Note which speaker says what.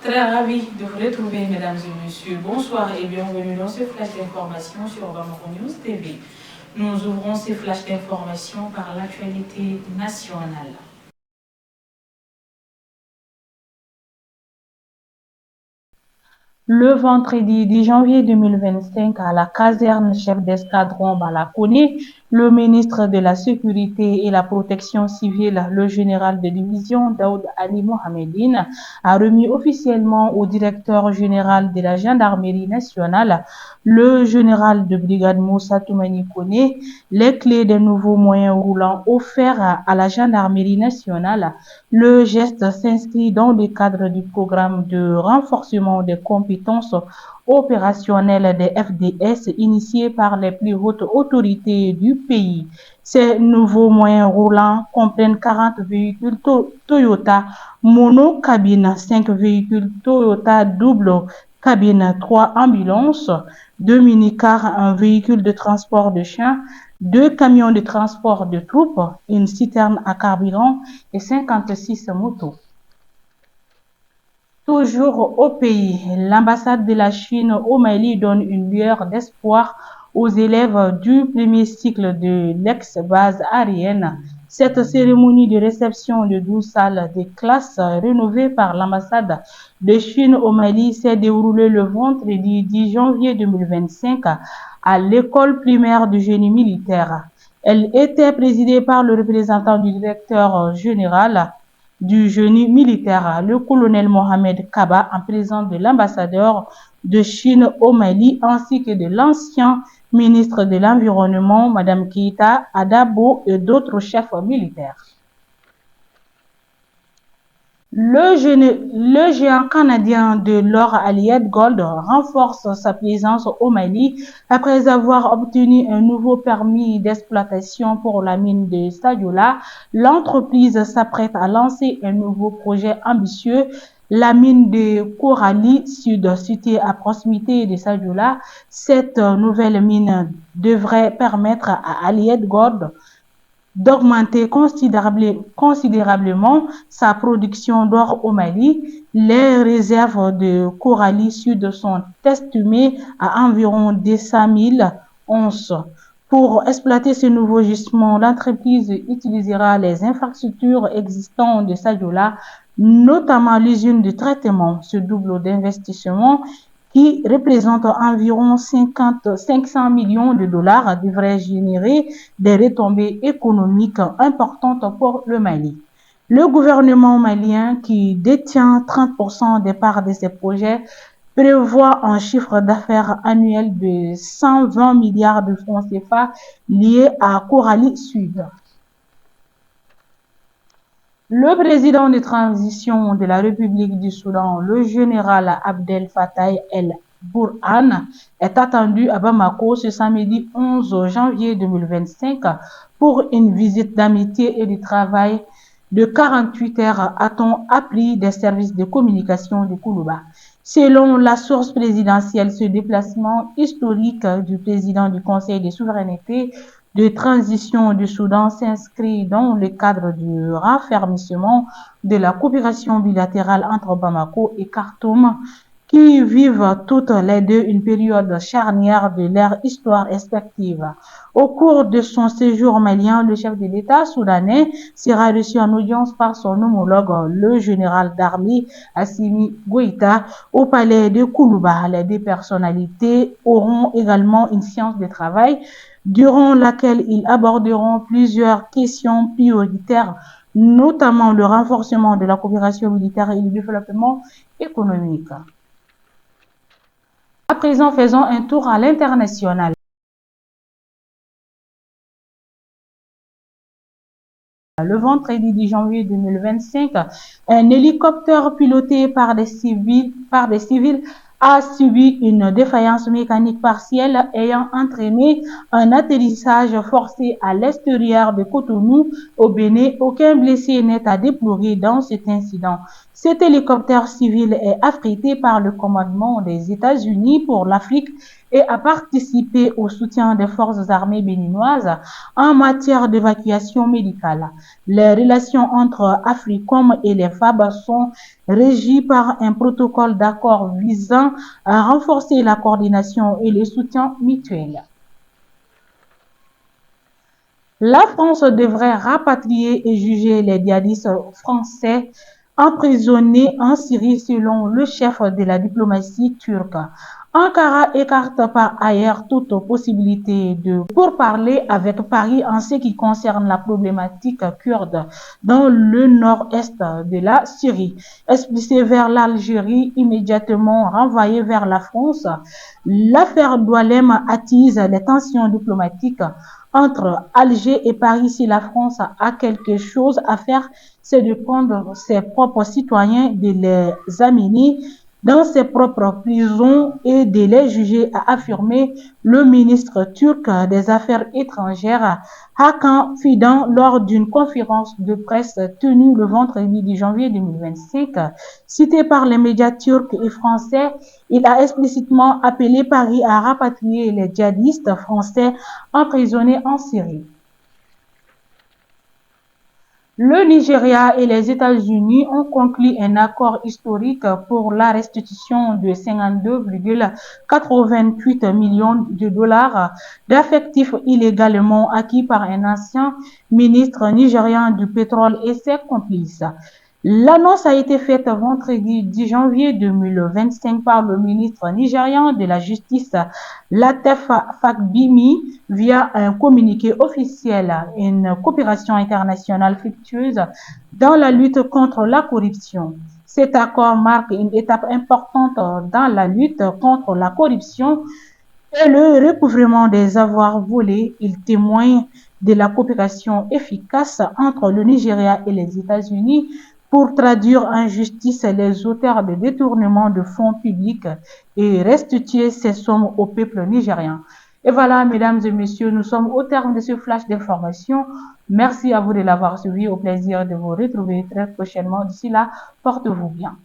Speaker 1: Très ravi de vous retrouver, mesdames et messieurs. Bonsoir et bienvenue dans ce flash d'information sur Bamako News TV. Nous ouvrons ces flashs d'information par l'actualité nationale. Le vendredi 10 janvier 2025, à la caserne chef d'escadron Balakone, le ministre de la Sécurité et la Protection civile, le général de division Daoud Ali Mohamedine, a remis officiellement au directeur général de la Gendarmerie nationale, le général de brigade Moussa Toumani Kone, les clés des nouveaux moyens roulants offerts à la Gendarmerie nationale. Le geste s'inscrit dans le cadre du programme de renforcement des compétences opérationnelles des FDS initié par les plus hautes autorités du pays. Ces nouveaux moyens roulants comprennent 40 véhicules Toyota monocabine, 5 véhicules Toyota double cabine, 3 ambulances, 2 mini-cars, un véhicule de transport de chiens, 2 camions de transport de troupes, une citerne à carburant et 56 motos. Toujours au pays, l'ambassade de la Chine au Mali donne une lueur d'espoir aux élèves du premier cycle de l'ex-base aérienne. Cette cérémonie de réception de 12 salles de classe rénovées par l'ambassade de Chine au Mali s'est déroulée le vendredi 10 janvier 2025 à l'école primaire du génie militaire. Elle était présidée par le représentant du directeur général du génie militaire, le colonel Mohamed Kaba, en présence de l'ambassadeur de Chine au Mali, ainsi que de l'ancien ministre de l'Environnement, Mme Keita Adabo, et d'autres chefs militaires. Le géant canadien de l'or Allied Gold renforce sa présence au Mali après avoir obtenu un nouveau permis d'exploitation pour la mine de Sadiola. L'entreprise s'apprête à lancer un nouveau projet ambitieux, la mine de Corali Sud, située à proximité de Sadiola. Cette nouvelle mine devrait permettre à Allied Gold d'augmenter considérablement sa production d'or au Mali. Les réserves de Corali Sud sont estimées à environ 200 000 onces. Pour exploiter ce nouveau gisement, l'entreprise utilisera les infrastructures existantes de Sadiola, notamment l'usine de traitement. Ce double d'investissement, qui représente environ 500 millions de dollars, devrait générer des retombées économiques importantes pour le Mali. Le gouvernement malien, qui détient 30% des parts de ces projets, prévoit un chiffre d'affaires annuel de 120 milliards de francs CFA liés à Corali Sud. Le président de transition de la République du Soudan, le général Abdel Fattah el-Burhan, est attendu à Bamako ce samedi 11 janvier 2025 pour une visite d'amitié et de travail de 48 heures, a-t-on appris des services de communication de Koulouba. Selon la source présidentielle, ce déplacement historique du président du Conseil de souveraineté de transition du Soudan s'inscrit dans le cadre du raffermissement de la coopération bilatérale entre Bamako et Khartoum, qui vivent toutes les deux une période charnière de leur histoire respective. Au cours de son séjour malien, le chef de l'État soudanais sera reçu en audience par son homologue, le général d'armée Assimi Goïta, au palais de Koulouba. Les deux personnalités auront également une séance de travail durant laquelle ils aborderont plusieurs questions prioritaires, notamment le renforcement de la coopération militaire et le développement économique. À présent, faisons un tour à l'international. Le vendredi 10 janvier 2025, un hélicoptère piloté par des civils a subi une défaillance mécanique partielle ayant entraîné un atterrissage forcé à l'extérieur de Cotonou au Bénin. Aucun blessé n'est à déplorer dans cet incident. Cet hélicoptère civil est affrété par le commandement des États-Unis pour l'Afrique et a participé au soutien des forces armées béninoises en matière d'évacuation médicale. Les relations entre AFRICOM et les FAB sont régies par un protocole d'accord visant à renforcer la coordination et le soutien mutuel. La France devrait rapatrier et juger les djihadistes français emprisonnés en Syrie selon le chef de la diplomatie turque. Ankara écarte par ailleurs toute possibilité de pourparler avec Paris en ce qui concerne la problématique kurde dans le nord-est de la Syrie. Expulsé vers l'Algérie, immédiatement renvoyé vers la France, l'affaire Doualem attise les tensions diplomatiques entre Alger et Paris. Si la France a quelque chose à faire, c'est de prendre ses propres citoyens, de les amener dans ses propres prisons et de les juger, a affirmé le ministre turc des Affaires étrangères Hakan Fidan lors d'une conférence de presse tenue le vendredi 10 janvier 2025. Cité par les médias turcs et français, il a explicitement appelé Paris à rapatrier les djihadistes français emprisonnés en Syrie. Le Nigeria et les États-Unis ont conclu un accord historique pour la restitution de 52,88 millions de dollars d'effectifs illégalement acquis par un ancien ministre nigérian du pétrole et ses complices. L'annonce a été faite vendredi 10 janvier 2025 par le ministre nigérian de la Justice, Lateef Fagbemi, via un communiqué officiel, une coopération internationale fructueuse dans la lutte contre la corruption. Cet accord marque une étape importante dans la lutte contre la corruption et le recouvrement des avoirs volés. Il témoigne de la coopération efficace entre le Nigeria et les États-Unis pour traduire en justice les auteurs de détournement de fonds publics et restituer ces sommes au peuple nigérien. Et voilà, mesdames et messieurs, nous sommes au terme de ce flash d'information. Merci à vous de l'avoir suivi. Au plaisir de vous retrouver très prochainement. D'ici là, portez-vous bien.